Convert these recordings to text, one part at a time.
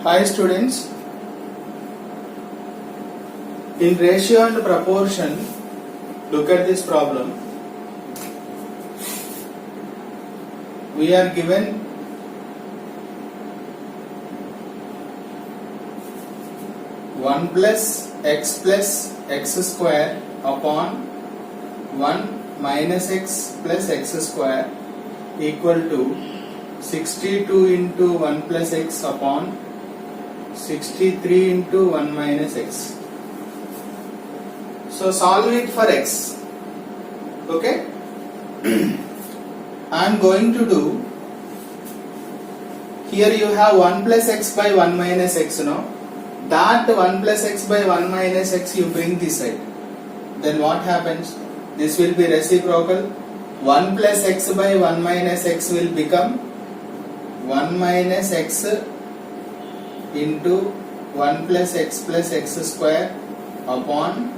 Hi students, in ratio and proportion, look at this problem. We are given one plus x square upon 1 minus x plus x square equal to 62 into 1 plus x upon 63 into 1 minus x. So solve it for x. Okay? I am going to do, here you have 1 plus x by 1 minus x, no? That 1 plus x by 1 minus x you bring this side. Then what happens? This will be reciprocal. 1 plus x by 1 minus x will become 1 minus x into 1 plus x square upon,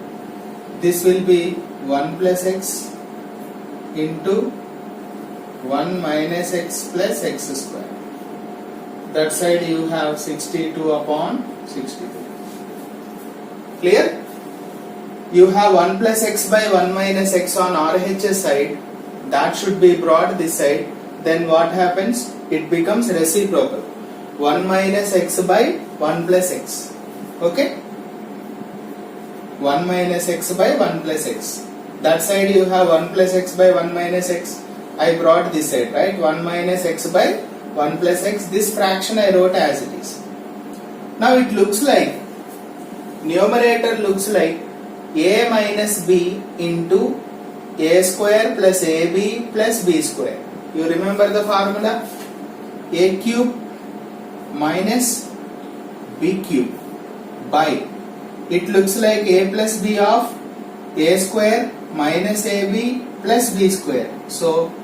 this will be 1 plus x into 1 minus x plus x square. That side you have 62 upon 63. Clear? You have 1 plus x by 1 minus x on RHS side. That should be brought this side. Then what happens? It becomes reciprocal. 1 minus x by 1 plus x. Okay? 1 minus x by 1 plus x. That side you have 1 plus x by 1 minus x. I brought this side, right? 1 minus x by 1 plus x. This fraction I wrote as it is. Now it looks like, numerator looks like a minus b into a square plus ab plus b square. You remember the formula? A cube minus b cube by, it looks like a plus b of a square minus ab plus b square. So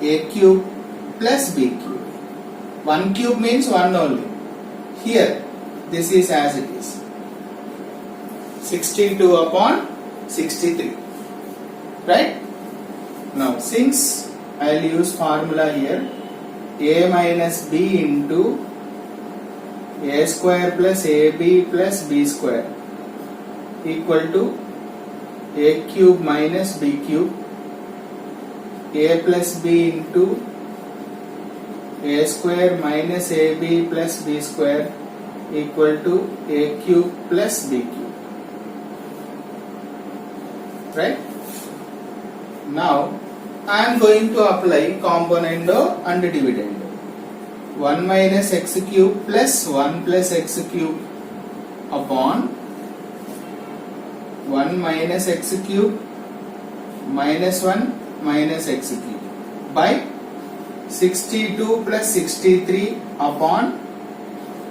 a cube plus b cube. 1 cube means 1 only. Here this is as it is. 62 upon 63. Right? Now since I will use formula here, a minus b into a square plus ab plus b square equal to a cube minus b cube, a plus b into a square minus ab plus b square equal to a cube plus b cube. Right? Now I am going to apply componendo and dividendo. 1 minus x cube plus 1 plus x cube upon 1 minus x cube minus 1 minus x cube by 62 plus 63 upon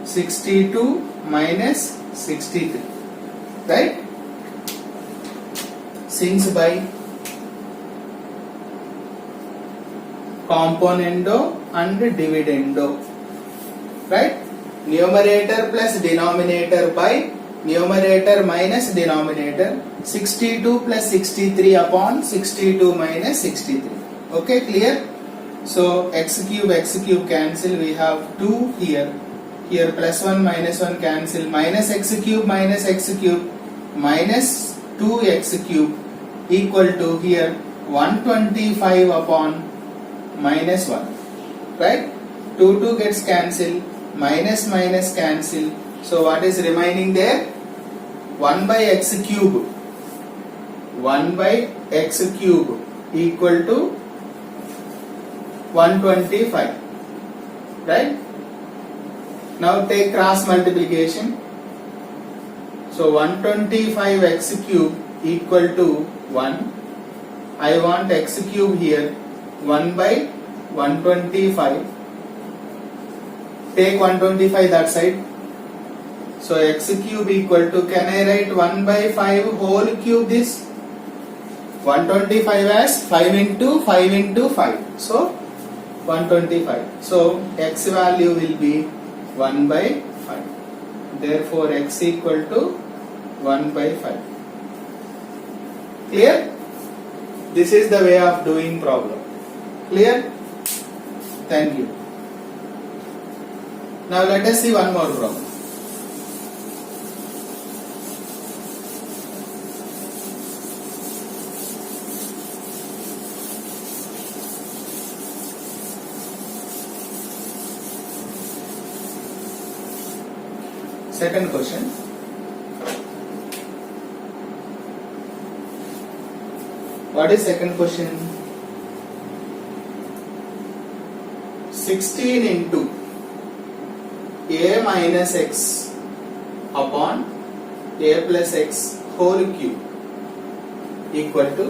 62 minus 63. Right? Since by componendo and dividendo, right? Numerator plus denominator by numerator minus denominator, 62 plus 63 upon 62 minus 63. Okay, clear? So x cube cancel, we have 2 here. Here plus 1 minus 1 cancel, minus x cube minus 2x cube equal to here 125 upon minus 1. Right? 2 gets cancelled, minus cancel. So what is remaining there? 1 by x cube. 1 by x cube equal to 125. Right? Now take cross multiplication. So 125 x cube equal to 1. I want x cube here. 1 by 125. Take 125 that side. So x cube equal to, can I write 1 by 5 whole cube this? 125 as 5 into 5. So 125. So x value will be 1 by 5. Therefore x equal to 1 by 5. Clear? This is the way of doing problem. Clear? Thank you. Now let us see one more problem. Second question. What is second question? 16 into a minus x upon a plus x whole cube equal to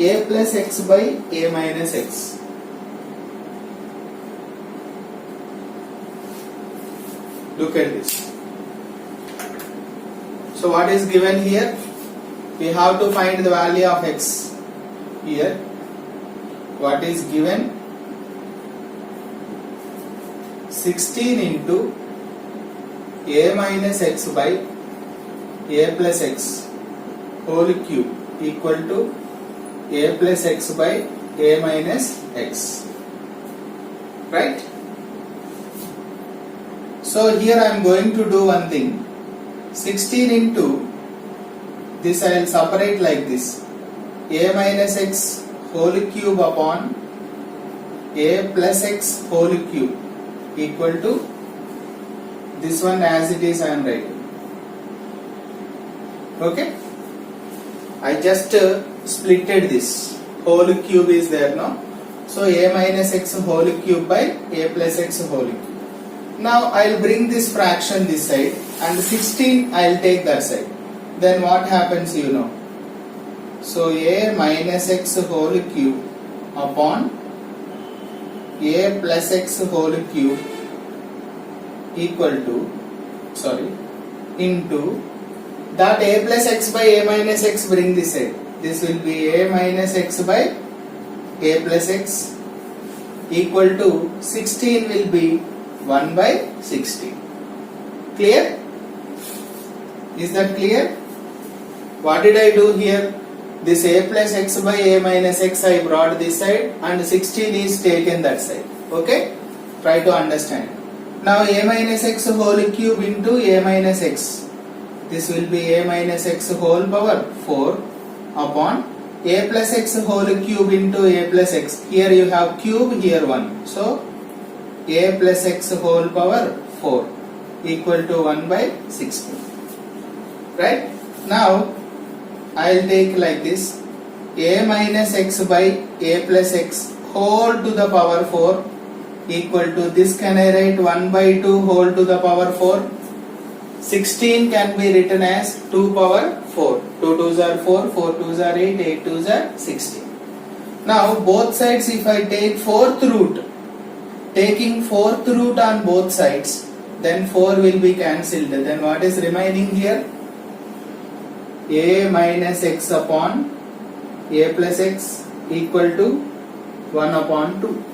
a plus x by a minus x. Look at this. So what is given here? We have to find the value of x here. What is given? 16 into a minus x by a plus x whole cube equal to a plus x by a minus x. Right? So here I am going to do one thing. 16 into this I will separate like this. A minus x whole cube upon a plus x whole cube equal to this one as it is I am writing. Okay? I just splitted this. Whole cube is there now. So a minus x whole cube by a plus x whole cube. Now I will bring this fraction this side and 16 I will take that side. Then what happens you know. So a minus x whole cube upon a plus x whole cube equal to into that a plus x by a minus x, bring this side. This will be a minus x by a plus x equal to 16 will be 1 by 16. Clear? Is that clear? What did I do here? This a plus x by a minus x I brought this side and 16 is taken that side. Okay? Try to understand. Now a minus x whole cube into a minus x. This will be a minus x whole power 4 upon a plus x whole cube into a plus x. Here you have cube, here 1. So a plus x whole power 4 equal to 1 by 16. Right? Now I will take like this. A minus x by a plus x whole to the power 4 equal to this, can I write 1 by 2 whole to the power 4. 16 can be written as 2 power 4. 2 2s are 4, 4 2s are 8, 8 2s are 16. Now both sides if I take 4th root, taking 4th root on both sides, then 4 will be cancelled. Then what is remaining here? A minus x upon a plus x equal to 1 upon 2.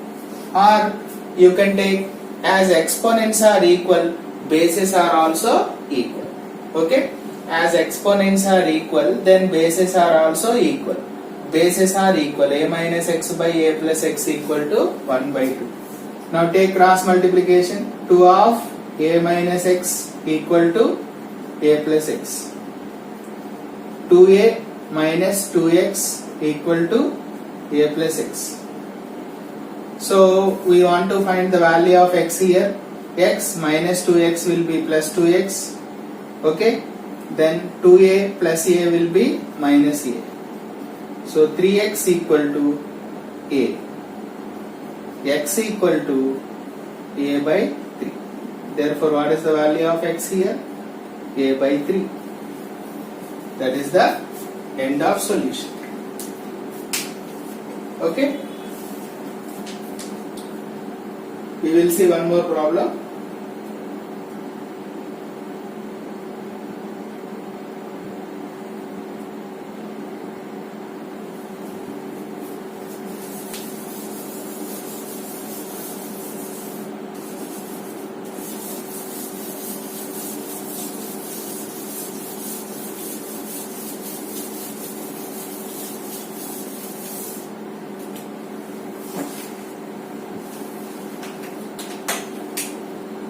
Or you can take as exponents are equal, bases are also equal. Okay? As exponents are equal, then bases are also equal. Bases are equal. A minus x by a plus x equal to 1 by 2. Now take cross multiplication. 2 of a minus x equal to a plus x. 2a minus 2x equal to a plus x. So we want to find the value of x here. X minus 2x will be plus 2x. Okay? Then 2a plus a will be minus a. So 3x equal to a. X equal to a by 3. Therefore what is the value of x here? A by 3. That is the end of solution. Okay? We will see one more problem.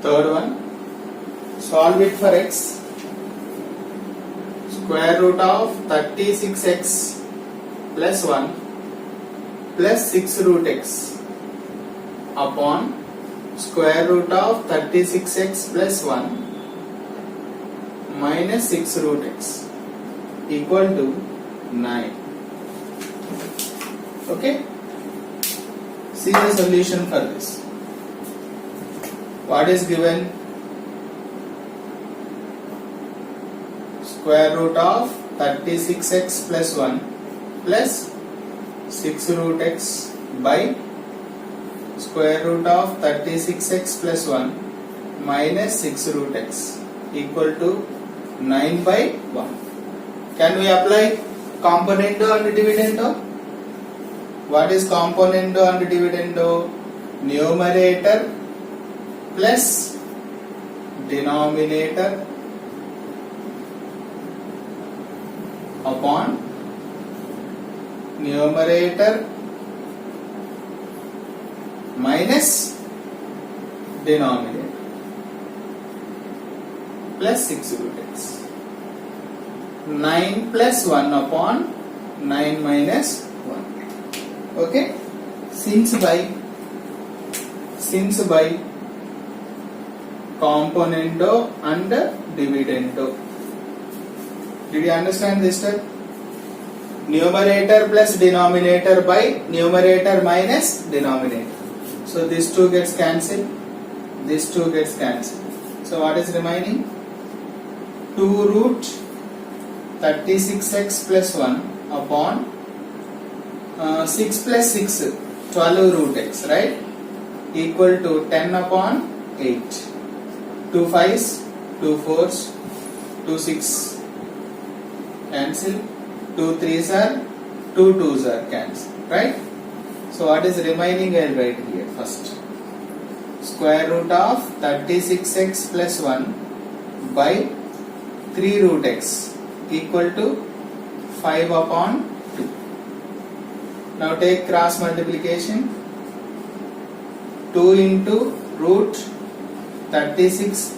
Third one, solve it for x. Square root of 36x plus 1 plus 6 root x upon square root of 36x plus 1 minus 6 root x equal to 9. Okay? See the solution for this. What is given? Square root of 36x plus 1 plus 6 root x by square root of 36x plus 1 minus 6 root x equal to 9 by 1. Can we apply componendo and dividendo? What is componendo and dividendo? Numerator plus denominator upon numerator minus denominator plus 6 root x. 9 plus 1 upon 9 minus 1. Okay? Since by componendo and dividendo. Did you understand this step? Numerator plus denominator by numerator minus denominator. So this 2 gets cancelled. This 2 gets cancelled. So what is remaining? 2 root 36x plus 1 upon 6 plus 6, 12 root x, right? Equal to 10 upon 8. 2 5s, 2 4s, 2 6 cancel. 2 3s are, 2 2s are cancel, right? So what is remaining? I'll write here first. Square root of 36x plus 1 by 3 root x equal to 5 upon 2. Now take cross multiplication. 2 into root 36x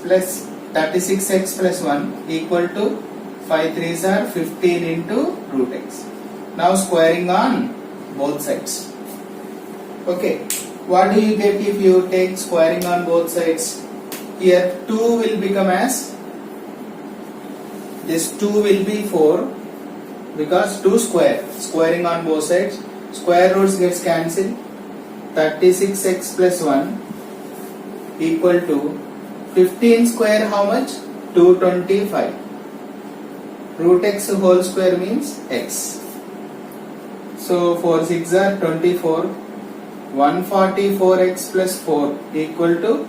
plus 1 equal to 5 3s are 15 into root x. Now squaring on both sides. Okay, what do you get if you take squaring on both sides? Here 2 will become as, this 2 will be 4 because 2 square, squaring on both sides, square roots gets cancelled. 36x plus 1 equal to 15 square how much? 225. Root x whole square means x. So 4 6 are 24. 144x plus 4 equal to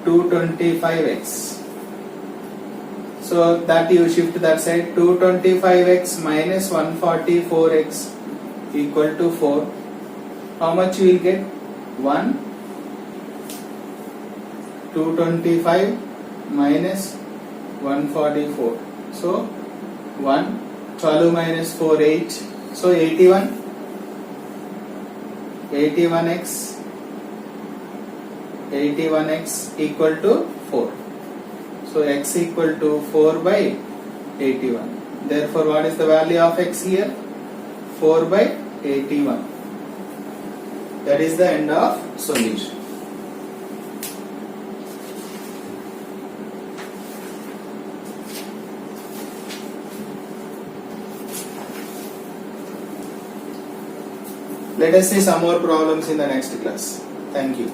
225x. So that you shift that side. 225x minus 144x equal to 4. How much you will get? 1. 225 minus 144. So 1. 12 minus 4 8. So 81. 81x equal to 4. So x equal to 4 by 81. Therefore what is the value of x here? 4 by 81. That is the end of solution. Let us see some more problems in the next class. Thank you.